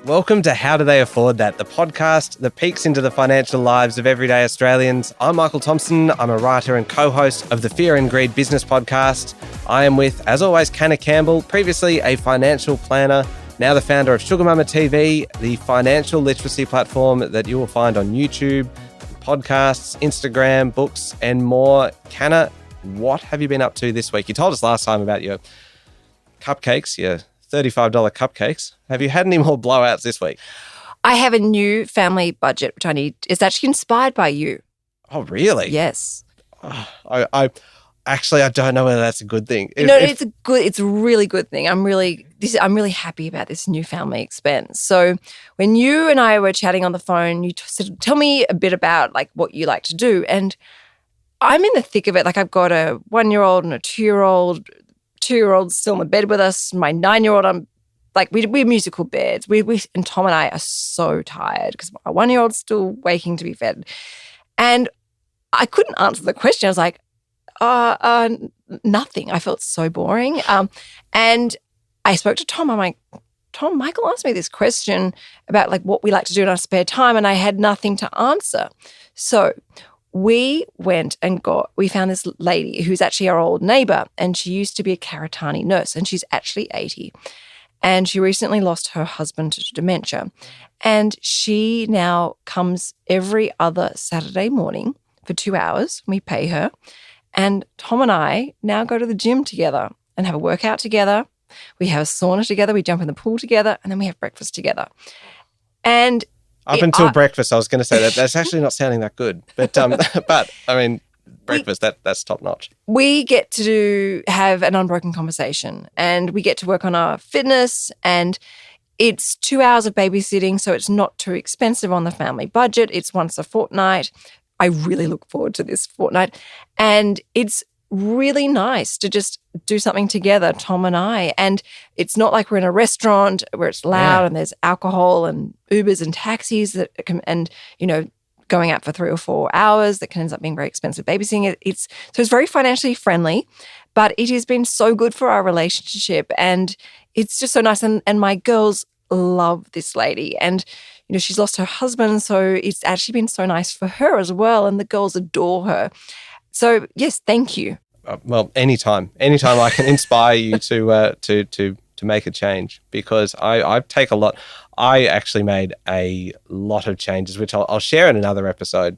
Welcome to How Do They Afford That, the podcast that peeks into the financial lives of everyday Australians. I'm Michael Thompson. I'm a writer and co-host of the Fear and Greed Business Podcast. I am with, as always, Canna Campbell, previously a financial planner, now the founder of Sugar Mama TV, the financial literacy platform that you will find on YouTube, podcasts, Instagram, books, and more. Canna, what have you been up to this week? You told us last time about your cupcakes, your $35 cupcakes. Have you had any more blowouts this week? I have a new family budget, which I need. It's actually inspired by you. Oh, really? Yes. Oh, I don't know whether that's a good thing. It's a really good thing. I'm really happy about this new family expense. So when you and I were chatting on the phone, you said, tell me a bit about like what you like to do. And I'm in the thick of it. Like I've got a 1-year-old and a 2-year-old. 2-year-old's still in the bed with us. My 9-year-old, I'm like, we're musical beds. And Tom and I are so tired because my 1-year-old's still waking to be fed. And I couldn't answer the question. I was like, nothing. I felt so boring. And I spoke to Tom. I'm like, Tom, Michael asked me this question about like what we like to do in our spare time, and I had nothing to answer. So we went and we found this lady who's actually our old neighbour, and she used to be a Karatani nurse, and she's actually 80. And she recently lost her husband to dementia. And she now comes every other Saturday morning for 2 hours. We pay her. And Tom and I now go to the gym together and have a workout together. We have a sauna together. We jump in the pool together, and then we have breakfast together. And up until breakfast, I was going to say that's actually not sounding that good. But I mean, breakfast, that's top notch. We get to have an unbroken conversation, and we get to work on our fitness, and it's 2 hours of babysitting, so it's not too expensive on the family budget. It's once a fortnight. I really look forward to this fortnight. And it's really nice to just do something together, Tom and I. And it's not like we're in a restaurant where it's loud and there's alcohol and Ubers and taxis going out for 3 or 4 hours that can end up being very expensive babysitting. It's very financially friendly, but it has been so good for our relationship, and it's just so nice. And my girls love this lady, and she's lost her husband, so it's actually been so nice for her as well, and the girls adore her. So yes, thank you. Well, anytime I can inspire you to make a change, because I take a lot. I actually made a lot of changes, which I'll share in another episode,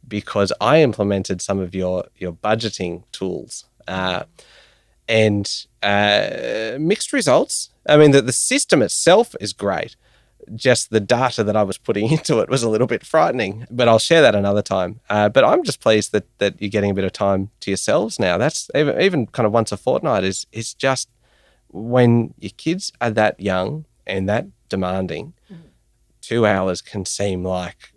because I implemented some of your budgeting tools and mixed results. I mean, the system itself is great. Just the data that I was putting into it was a little bit frightening, but I'll share that another time. But I'm just pleased that you're getting a bit of time to yourselves now. That's even kind of once a fortnight is just, when your kids are that young and that demanding, 2 hours can seem like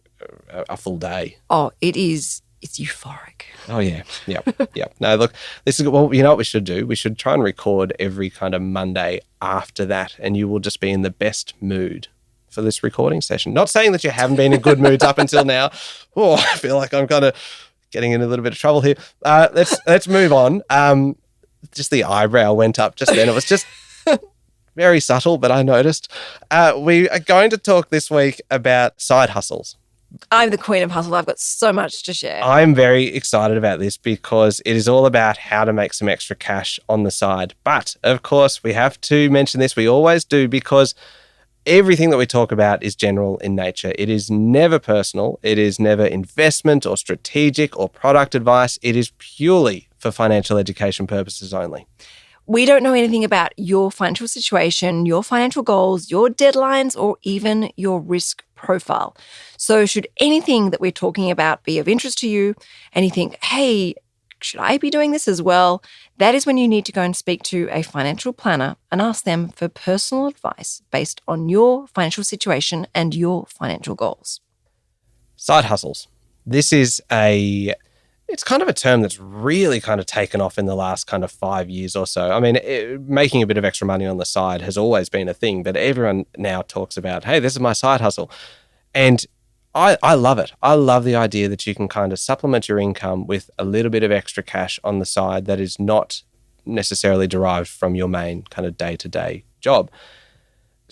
a full day. Oh, it is. It's euphoric. Oh, yeah. Yep. No, look, you know what we should do? We should try and record every kind of Monday after that, and you will just be in the best mood for this recording session. Not saying that you haven't been in good moods up until now. Oh, I feel like I'm kind of getting in a little bit of trouble here. Let's move on. Just the eyebrow went up just then. It was just very subtle, but I noticed. We are going to talk this week about side hustles. I'm the queen of hustle. I've got so much to share. I'm very excited about this because it is all about how to make some extra cash on the side. But, of course, we have to mention this. We always do, because everything that we talk about is general in nature. It is never personal. It is never investment or strategic or product advice. It is purely for financial education purposes only. We don't know anything about your financial situation, your financial goals, your deadlines, or even your risk profile. So should anything that we're talking about be of interest to you, and you think, hey, should I be doing this as well? That is when you need to go and speak to a financial planner and ask them for personal advice based on your financial situation and your financial goals. Side hustles. This is it's kind of a term that's really kind of taken off in the last kind of 5 years or so. I mean, making a bit of extra money on the side has always been a thing, but everyone now talks about, hey, this is my side hustle. And I love it. I love the idea that you can kind of supplement your income with a little bit of extra cash on the side that is not necessarily derived from your main kind of day-to-day job.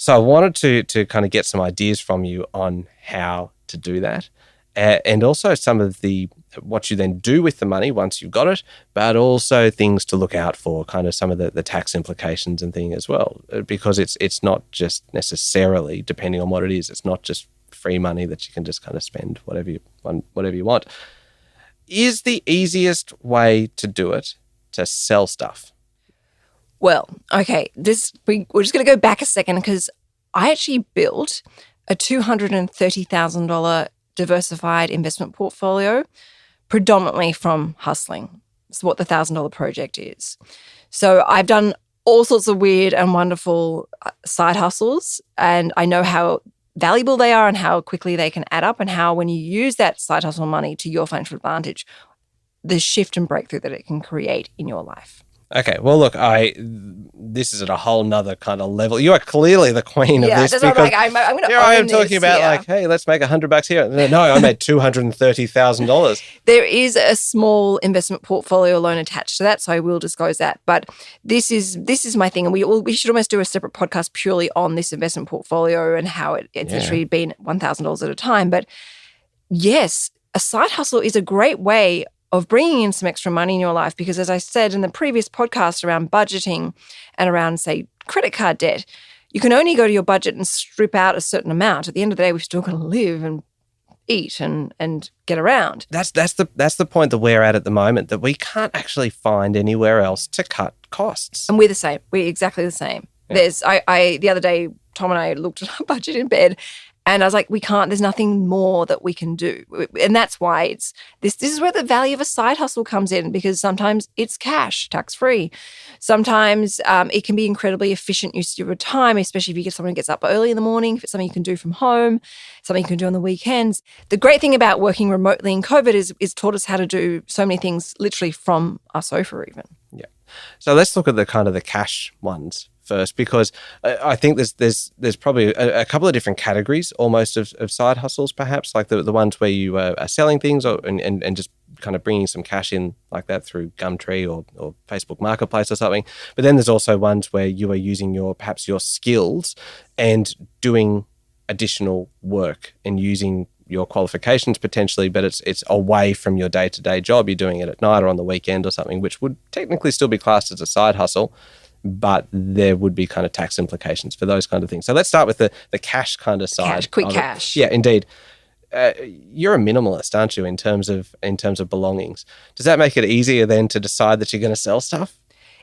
So I wanted to kind of get some ideas from you on how to do that, and also some of what you then do with the money once you've got it, but also things to look out for, kind of some of the tax implications and thing as well, because it's not just necessarily, depending on what it is, it's not just free money that you can just kind of spend whatever you want. Is the easiest way to do it to sell stuff? Well, okay, we're just going to go back a second because I actually built a $230,000 diversified investment portfolio predominantly from hustling. It's what the $1,000 project is. So I've done all sorts of weird and wonderful side hustles, and I know how valuable they are and how quickly they can add up, and how when you use that side hustle money to your financial advantage, the shift and breakthrough that it can create in your life. Okay, well, look, this is at a whole nother kind of level. You are clearly the queen of this. That's because I'm going to here I am talking about like, hey, let's make $100 here. No, I made $230,000. There is a small investment portfolio loan attached to that, so I will disclose that. But this is my thing, and we should almost do a separate podcast purely on this investment portfolio and how it's literally been $1,000 at a time. But yes, a side hustle is a great way of bringing in some extra money in your life, because as I said in the previous podcast around budgeting and around, say, credit card debt, you can only go to your budget and strip out a certain amount. At the end of the day, we've still got to live and eat and get around. That's the point that we're at the moment, that we can't actually find anywhere else to cut costs. And we're the same. We're exactly the same. Yeah. The other day, Tom and I looked at our budget in bed, and I was like, there's nothing more that we can do. And that's why this is where the value of a side hustle comes in, because sometimes it's cash, tax-free. Sometimes it can be incredibly efficient use of your time, especially if you get someone who gets up early in the morning, if it's something you can do from home, something you can do on the weekends. The great thing about working remotely in COVID is taught us how to do so many things literally from our sofa even. Yeah. So let's look at the kind of the cash ones first, because I think there's probably a couple of different categories almost of side hustles, perhaps, like the ones where you are selling things and just kind of bringing some cash in like that through Gumtree or Facebook Marketplace or something. But then there's also ones where you are using perhaps your skills and doing additional work and using your qualifications potentially, but it's away from your day-to-day job. You're doing it at night or on the weekend or something, which would technically still be classed as a side hustle, but there would be kind of tax implications for those kind of things. So let's start with the cash kind of side. Quick cash. Yeah, indeed. You're a minimalist, aren't you, in terms of belongings? Does that make it easier then to decide that you're going to sell stuff?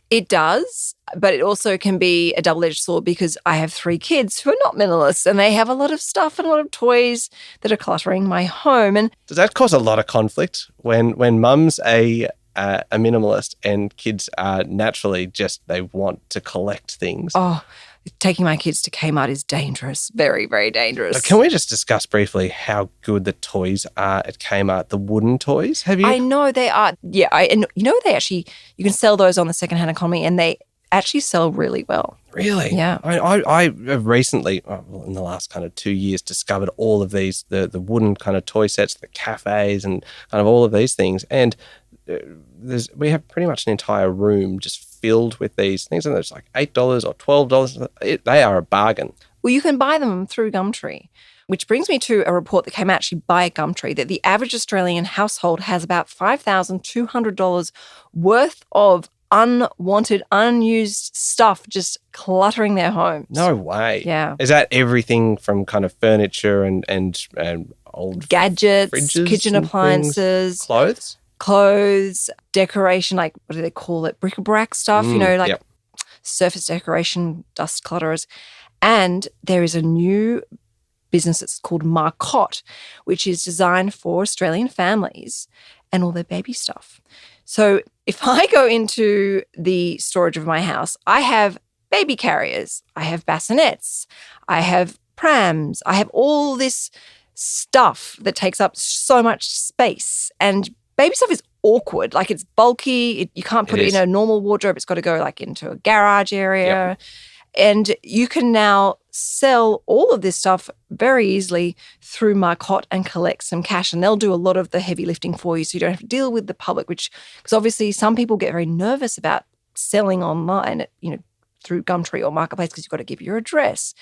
It does, but it also can be a double-edged sword, because I have 3 kids who are not minimalists, and they have a lot of stuff and a lot of toys that are cluttering my home. And does that cause a lot of conflict when mum's a minimalist and kids are naturally they want to collect things? Oh, taking my kids to Kmart is dangerous, very, very dangerous. But can we just discuss briefly how good the toys are at Kmart, the wooden toys? Have you? I know they are. Yeah, and you can sell those on the secondhand economy, and they actually sell really well. Really? Yeah. I have recently, in the last kind of 2 years, discovered all of these, the wooden kind of toy sets, the cafes and kind of all of these things. And we have pretty much an entire room just filled with these things, and it's like $8 or $12. They are a bargain. Well, you can buy them through Gumtree, which brings me to a report that came out actually by Gumtree that the average Australian household has about $5,200 worth of unwanted, unused stuff just cluttering their homes. No way. Yeah. Is that everything from kind of furniture and old gadgets, fridges, kitchen appliances, clothes, decoration, like what do they call it? Bric-a-brac stuff, yep. Surface decoration, dust clutterers. And there is a new business that's called Marcotte, which is designed for Australian families and all their baby stuff. So if I go into the storage of my house, I have baby carriers, I have bassinets, I have prams, I have all this stuff that takes up so much space. And baby stuff is awkward. Like, it's bulky. You can't put it in a normal wardrobe. It's got to go like into a garage area. Yep. And you can now sell all of this stuff very easily through Marcotte and collect some cash. And they'll do a lot of the heavy lifting for you, so you don't have to deal with the public, because obviously some people get very nervous about selling online at, through Gumtree or Marketplace because you've got to give your address.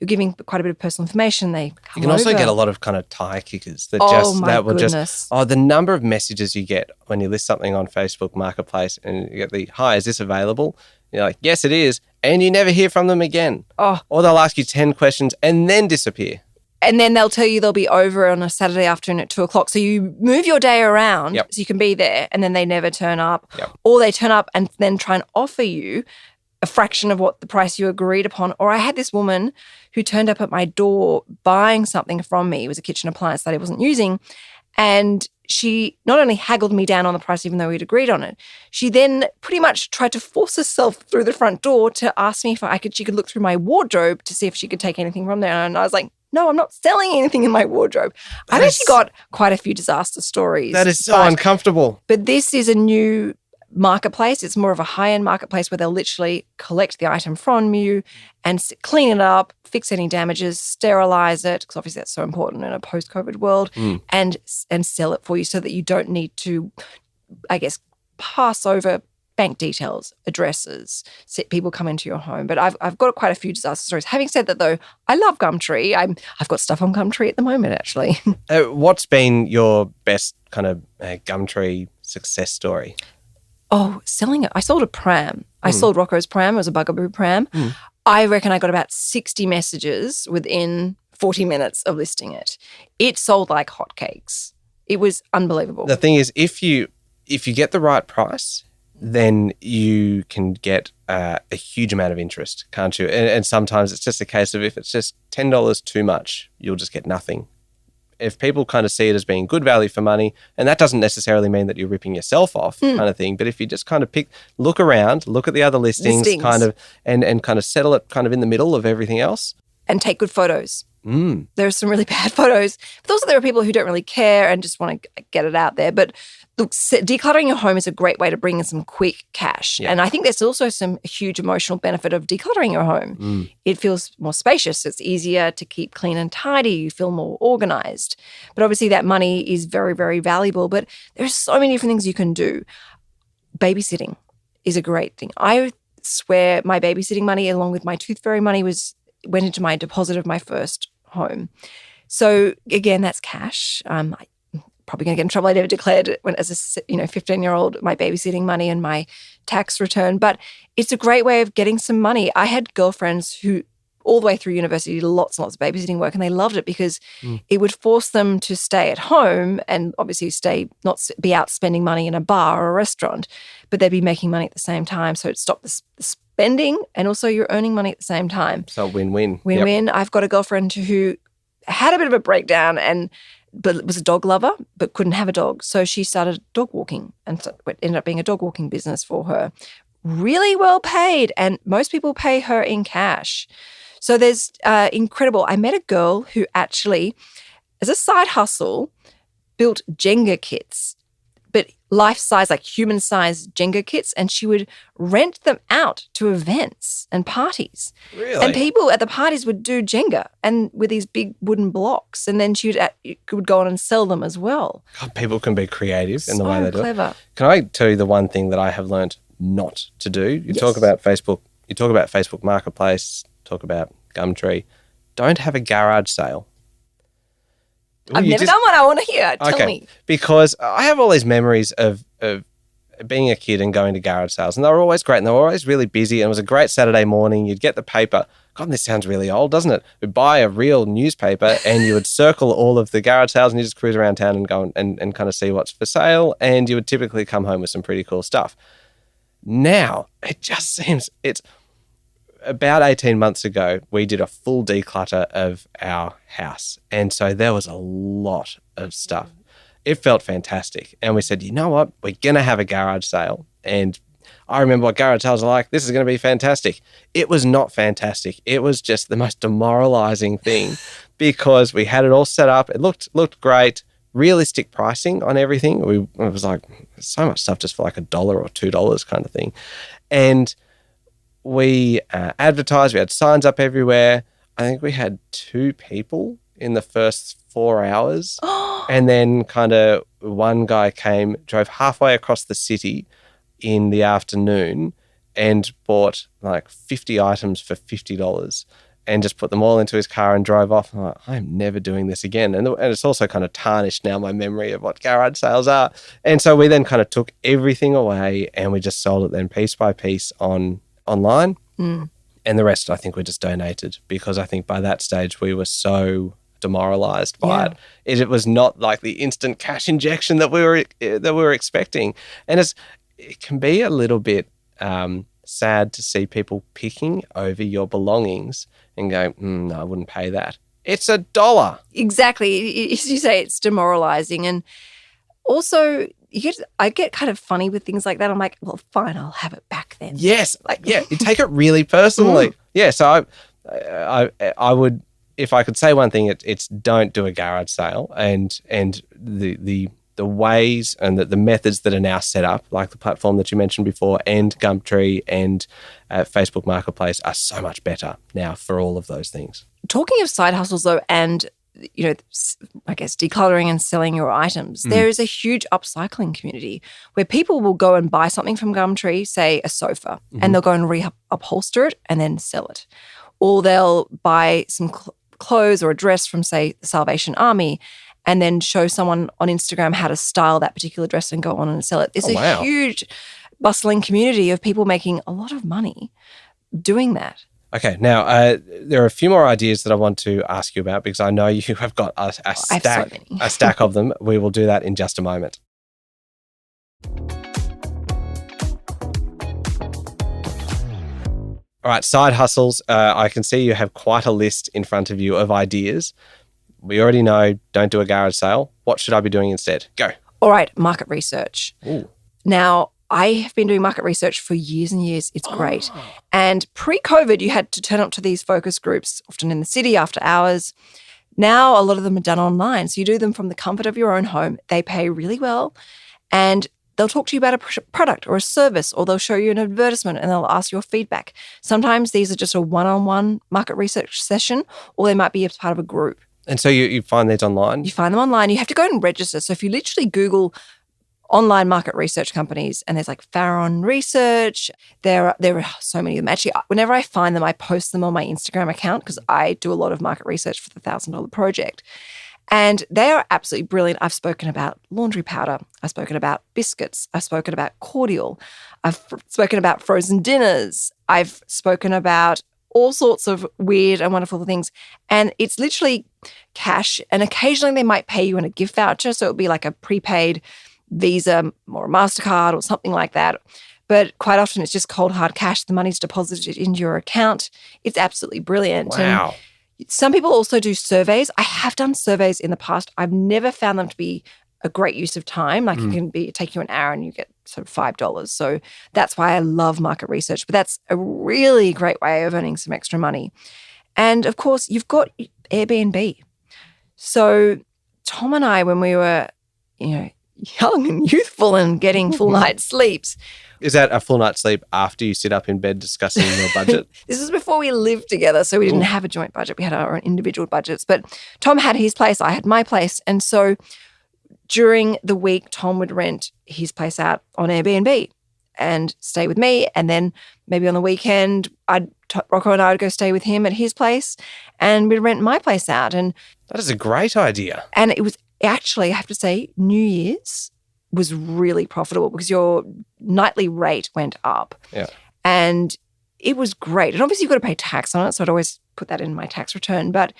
You're giving quite a bit of personal information. They come You can also over. get a lot of kind of tire kickers that will goodness. the number of messages you get when you list something on Facebook Marketplace and you get hi, is this available? You're like, yes, it is. And you never hear from them again. Oh. Or they'll ask you 10 questions and then disappear. And then they'll tell you they'll be over on a Saturday afternoon at 2:00. So you move your day around so you can be there, and then they never turn up. Or they turn up and then try and offer you a fraction of what the price you agreed upon. Or I had this woman who turned up at my door buying something from me. It was a kitchen appliance that I wasn't using. And she not only haggled me down on the price even though we'd agreed on it, she then pretty much tried to force herself through the front door to ask me if she could look through my wardrobe to see if she could take anything from there. And I was like, no, I'm not selling anything in my wardrobe. I've actually got quite a few disaster stories. That is so uncomfortable. But this is a new marketplace. It's more of a high-end marketplace where they'll literally collect the item from you and clean it up, fix any damages, sterilize it, because obviously that's so important in a post-COVID world, and sell it for you so that you don't need to, I guess, pass over bank details, addresses, people come into your home. But I've got quite a few disaster stories. Having said that, though, I love Gumtree. I've got stuff on Gumtree at the moment, actually. What's been your best kind of Gumtree success story? Oh, selling it. I sold a pram. I sold Rocco's pram. It was a bugaboo pram. I reckon I got about 60 messages within 40 minutes of listing it. It sold like hotcakes. It was unbelievable. The thing is, if you get the right price, then you can get a huge amount of interest, can't you? And sometimes it's just a case of if it's just $10 too much, you'll just get nothing. If people kind of see it as being good value for money, and that doesn't necessarily mean that you're ripping yourself off kind of thing, but if you just kind of look around, look at the other listings. Kind of, and kind of settle it kind of in the middle of everything else. And take good photos. There are some really bad photos. But also there are people who don't really care and just want to get it out there. But look, decluttering your home is a great way to bring in some quick cash. And I think there's also some huge emotional benefit of decluttering your home. It feels more spacious. It's easier to keep clean and tidy. You feel more organized. But obviously that money is very, very valuable. But there's so many different things you can do. Babysitting is a great thing. I swear my babysitting money along with my tooth fairy money went into my deposit of my first home. So again, that's cash. I'm probably going to get in trouble. I never declared it as a 15-year-old, my babysitting money and my tax return. But it's a great way of getting some money. I had girlfriends who all the way through university did lots and lots of babysitting work, and they loved it because it would force them to stay at home and obviously not be out spending money in a bar or a restaurant, but they'd be making money at the same time. So it stopped the spending and also you're earning money at the same time. So win-win. Win-win. I've got a girlfriend who had a bit of a breakdown but was a dog lover but couldn't have a dog. So she started dog walking and so it ended up being a dog walking business for her. Really well paid, and most people pay her in cash. So there's incredible. I met a girl who actually, as a side hustle, built Jenga kits, but life-size, like human-size Jenga kits, and she would rent them out to events and parties. Really? And people at the parties would do Jenga and with these big wooden blocks, and then she would go on and sell them as well. God, people can be creative in the way they do clever. it. Can I tell you the one thing that I have learned not to do? You talk about Facebook. You talk about Facebook Marketplace. Talk about Gumtree. Don't have a garage sale. I've never done one. I want to hear. Tell me. Because I have all these memories of being a kid and going to garage sales, and they were always great, and they were always really busy, and it was a great Saturday morning. You'd get the paper. God, this sounds really old, doesn't it? You'd buy a real newspaper, and you would circle all of the garage sales, and you just cruise around town and go and kind of see what's for sale, and you would typically come home with some pretty cool stuff. Now, it just seems it's about 18 months ago, we did a full declutter of our house. And so there was a lot of stuff. It felt fantastic. And we said, you know what? We're going to have a garage sale. And I remember what garage sales are like. This is going to be fantastic. It was not fantastic. It was just the most demoralizing thing because we had it all set up. It looked great. Realistic pricing on everything. It was like so much stuff just for like $1 or $2 kind of thing. And we advertised. We had signs up everywhere. I think we had 2 people in the first 4 hours. And then kind of one guy drove halfway across the city in the afternoon and bought like 50 items for $50 and just put them all into his car and drove off. I'm like, I'm never doing this again. And it's also kind of tarnished now my memory of what garage sales are. And so we then kind of took everything away and we just sold it then piece by piece online. And the rest I think we just donated, because I think by that stage we were so demoralized by it. It was not like the instant cash injection that we were expecting. And it can be a little bit sad to see people picking over your belongings and go, no, I wouldn't pay that. It's $1. Exactly. As you say, it's demoralizing. And also, I get kind of funny with things like that. I'm like, well, fine, I'll have it back then. Yes. You take it really personally. Yeah. So I would, if I could say one thing, it's don't do a garage sale, and the ways and the methods that are now set up, like the platform that you mentioned before, and Gumtree and Facebook Marketplace, are so much better now for all of those things. Talking of side hustles though, and I guess decluttering and selling your items, there is a huge upcycling community where people will go and buy something from Gumtree, say a sofa, and they'll go and upholster it and then sell it. Or they'll buy some clothes or a dress from, say, the Salvation Army, and then show someone on Instagram how to style that particular dress and go on and sell it. It's a huge bustling community of people making a lot of money doing that. Okay, now there are a few more ideas that I want to ask you about, because I know you have got a stack of them. We will do that in just a moment. All right, side hustles. I can see you have quite a list in front of you of ideas. We already know don't do a garage sale. What should I be doing instead? Go. All right, market research. Ooh. Now, I have been doing market research for years and years. It's great. And pre-COVID, you had to turn up to these focus groups, often in the city after hours. Now, a lot of them are done online. So you do them from the comfort of your own home. They pay really well. And they'll talk to you about a product or a service, or they'll show you an advertisement and they'll ask your feedback. Sometimes these are just a one-on-one market research session, or they might be as part of a group. And so you find these online? You find them online. You have to go and register. So if you literally Google online market research companies, and there's like Farron Research, there are so many of them. Actually, whenever I find them, I post them on my Instagram account, because I do a lot of market research for the $1,000 project. And they are absolutely brilliant. I've spoken about laundry powder. I've spoken about biscuits. I've spoken about cordial. I've spoken about frozen dinners. I've spoken about all sorts of weird and wonderful things. And it's literally cash. And occasionally they might pay you in a gift voucher. So it'll be like a prepaid Visa or a MasterCard or something like that. But quite often it's just cold hard cash. The money's deposited into your account. It's absolutely brilliant. Wow. And some people also do surveys. I have done surveys in the past. I've never found them to be a great use of time. Like it can take you an hour and you get sort of $5. So that's why I love market research. But that's a really great way of earning some extra money. And of course, you've got Airbnb. So Tom and I, when we were, young and youthful and getting full night's sleeps. Is that a full night's sleep after you sit up in bed discussing your budget? This was before we lived together, so we didn't have a joint budget. We had our own individual budgets. But Tom had his place, I had my place. And so during the week, Tom would rent his place out on Airbnb and stay with me. And then maybe on the weekend, Rocco and I would go stay with him at his place, and we'd rent my place out. And that is a great idea. And it was actually, I have to say, New Year's was really profitable because your nightly rate went up. Yeah. And it was great. And obviously you've got to pay tax on it, so I'd always put that in my tax return. But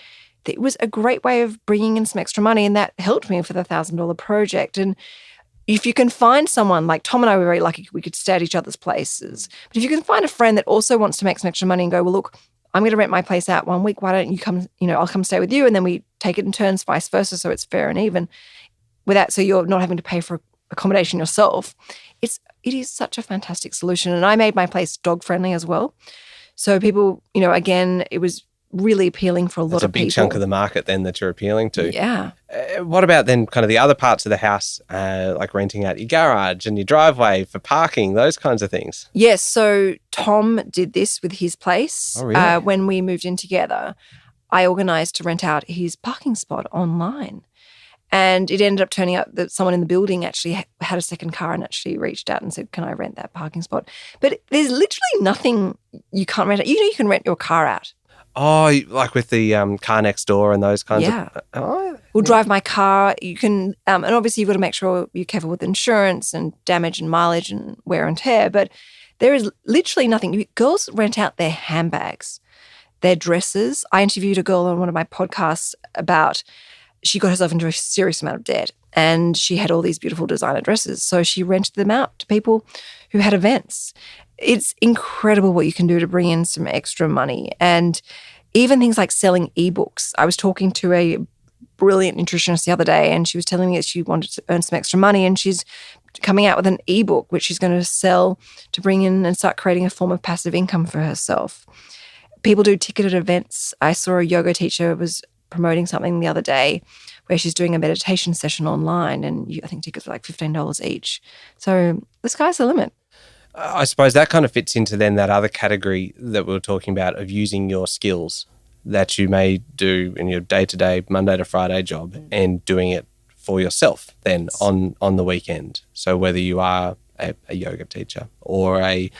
it was a great way of bringing in some extra money, and that helped me for the $1,000 project. And if you can find someone, like Tom and I were very lucky, we could stay at each other's places. But if you can find a friend that also wants to make some extra money and go, well, look, I'm going to rent my place out 1 week. Why don't you come, I'll come stay with you. And then we take it in turns, vice versa. So it's fair and even so you're not having to pay for accommodation yourself. It is such a fantastic solution. And I made my place dog friendly as well. So people, again, it was really appealing for a lot of people. That's a big chunk of the market then that you're appealing to. Yeah. What about then kind of the other parts of the house, like renting out your garage and your driveway for parking, those kinds of things? Yes. So Tom did this with his place. Oh, really? When we moved in together. I organised to rent out his parking spot online. And it ended up turning out that someone in the building actually had a second car and actually reached out and said, can I rent that parking spot? But there's literally nothing you can't rent. You can rent your car out. Oh, like with the car next door and those kinds Yeah. of... Oh, We'll drive my car. You can, and obviously you've got to make sure you're careful with insurance and damage and mileage and wear and tear. But there is literally nothing. Girls rent out their handbags, their dresses. I interviewed a girl on one of my podcasts about, she got herself into a serious amount of debt and she had all these beautiful designer dresses. So she rented them out to people who had events. It's incredible what you can do to bring in some extra money. And even things like selling ebooks. I was talking to a brilliant nutritionist the other day and she was telling me that she wanted to earn some extra money and she's coming out with an ebook which she's going to sell to bring in and start creating a form of passive income for herself. People do ticketed events. I saw a yoga teacher was promoting something the other day where she's doing a meditation session online and I think tickets are like $15 each. So the sky's the limit. I suppose that kind of fits into then that other category that we were talking about of using your skills that you may do in your day-to-day, Monday to Friday job and doing it for yourself then on the weekend. So whether you are a yoga teacher or a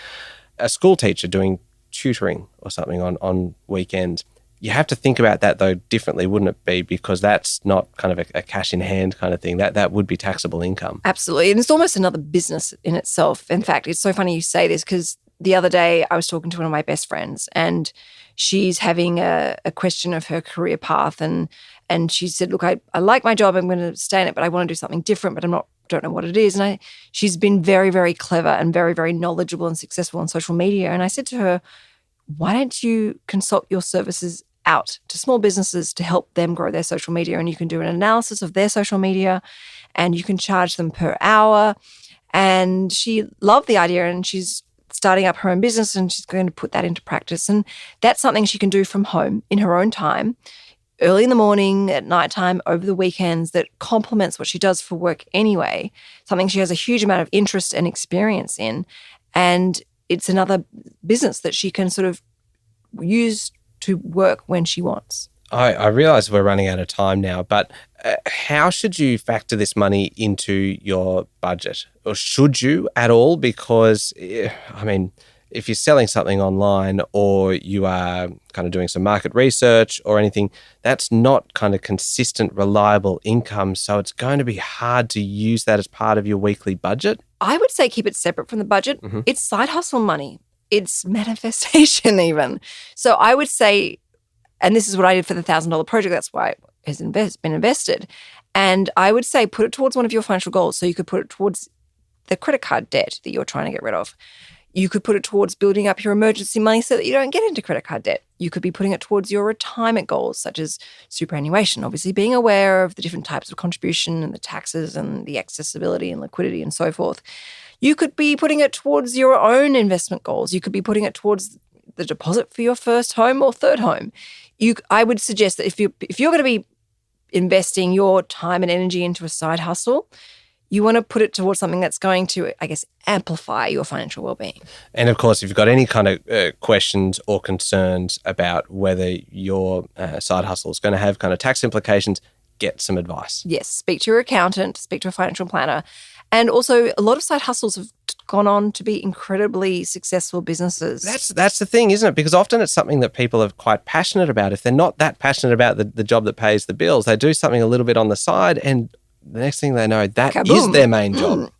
school teacher doing tutoring or something on weekends, you have to think about that though differently, wouldn't it be? Because that's not kind of a cash in hand kind of thing. That would be taxable income. Absolutely. And it's almost another business in itself. In fact, it's so funny you say this because the other day I was talking to one of my best friends and she's having a question of her career path and she said, look, I like my job, I'm going to stay in it, but I want to do something different, but don't know what it is. And she's been very, very clever and very, very knowledgeable and successful on social media. And I said to her, why don't you consult your services out to small businesses to help them grow their social media? And you can do an analysis of their social media and you can charge them per hour. And she loved the idea and she's starting up her own business and she's going to put that into practice. And that's something she can do from home in her own time, early in the morning, at nighttime, over the weekends, that complements what she does for work anyway, something she has a huge amount of interest and experience in. And it's another business that she can sort of use to work when she wants. I realise we're running out of time now, but how should you factor this money into your budget? Or should you at all? Because, I mean, if you're selling something online or you are kind of doing some market research or anything, that's not kind of consistent, reliable income. So it's going to be hard to use that as part of your weekly budget. I would say keep it separate from the budget. Mm-hmm. It's side hustle money. It's manifestation even. So I would say, and this is what I did for the $1,000 project, that's why it has been invested. And I would say put it towards one of your financial goals. So you could put it towards the credit card debt that you're trying to get rid of. You could put it towards building up your emergency money so that you don't get into credit card debt. You could be putting it towards your retirement goals, such as superannuation, obviously being aware of the different types of contribution and the taxes and the accessibility and liquidity and so forth. You could be putting it towards your own investment goals. You could be putting it towards the deposit for your first home or third home. I would suggest that if you're going to be investing your time and energy into a side hustle, you want to put it towards something that's going to, I guess, amplify your financial well-being. And of course, if you've got any kind of questions or concerns about whether your side hustle is going to have kind of tax implications, get some advice. Yes, speak to your accountant, speak to a financial planner. And also, a lot of side hustles have gone on to be incredibly successful businesses. That's the thing, isn't it? Because often it's something that people are quite passionate about. If they're not that passionate about the job that pays the bills, they do something a little bit on the side and the next thing they know, that Kaboom. Is their main job.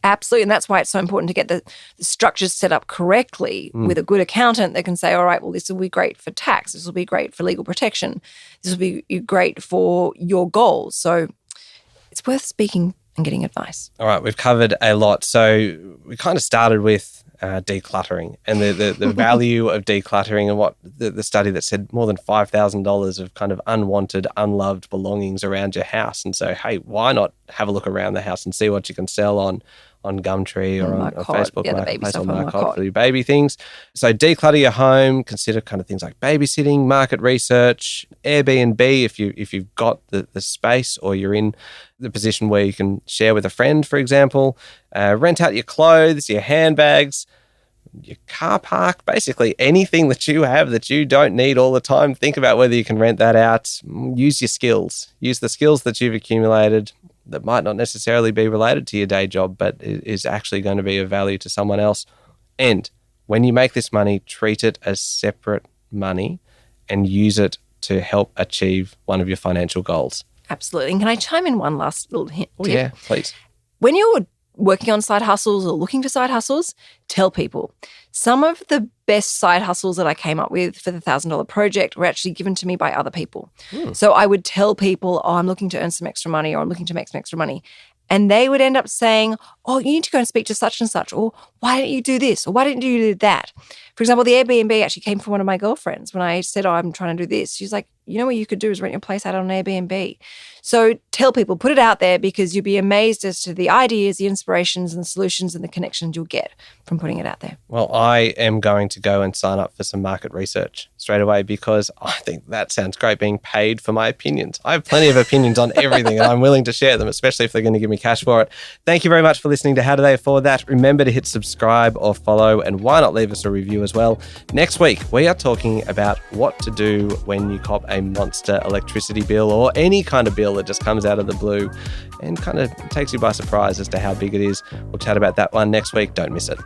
Absolutely. And that's why it's so important to get the structures set up correctly with a good accountant that can say, all right, well, this will be great for tax. This will be great for legal protection. This will be great for your goals. So it's worth speaking and getting advice. All right. We've covered a lot. So we kind of started with decluttering and the value of decluttering and what the study that said more than $5,000 of kind of unwanted, unloved belongings around your house. And so, hey, why not have a look around the house and see what you can sell on Gumtree or on Facebook Marketplace or Markot for your baby things. So declutter your home, consider kind of things like babysitting, market research, Airbnb if you've got the space or you're in the position where you can share with a friend, for example. Rent out your clothes, your handbags. your car park, basically anything that you have that you don't need all the time. Think about whether you can rent that out. Use your skills. Use the skills that you've accumulated that might not necessarily be related to your day job, but is actually going to be of value to someone else. And when you make this money, treat it as separate money and use it to help achieve one of your financial goals. Absolutely. And can I chime in one last little hint? Oh, yeah, please. When you're working on side hustles or looking for side hustles, tell people. Some of the best side hustles that I came up with for the $1,000 project were actually given to me by other people. So I would tell people, oh, I'm looking to earn some extra money, or I'm looking to make some extra money. And they would end up saying, oh, you need to go and speak to such and such, or why don't you do this, or why didn't you do that? For example, the Airbnb actually came from one of my girlfriends. When I said, oh, I'm trying to do this, she's like, you know what you could do is rent your place out on an Airbnb. So tell people, put it out there, because you'll be amazed as to the ideas, the inspirations and the solutions and the connections you'll get from putting it out there. Well, I am going to go and sign up for some market research straight away, because I think that sounds great, being paid for my opinions. I have plenty of opinions on everything and I'm willing to share them, especially if they're going to give me cash for it. Thank you very much for listening to How Do They Afford That? Remember to hit subscribe or follow, and why not leave us a review as well. Next week, we are talking about what to do when you cop a monster electricity bill or any kind of bill that just comes out of the blue and kind of takes you by surprise as to how big it is. We'll chat about that one next week. Don't miss it.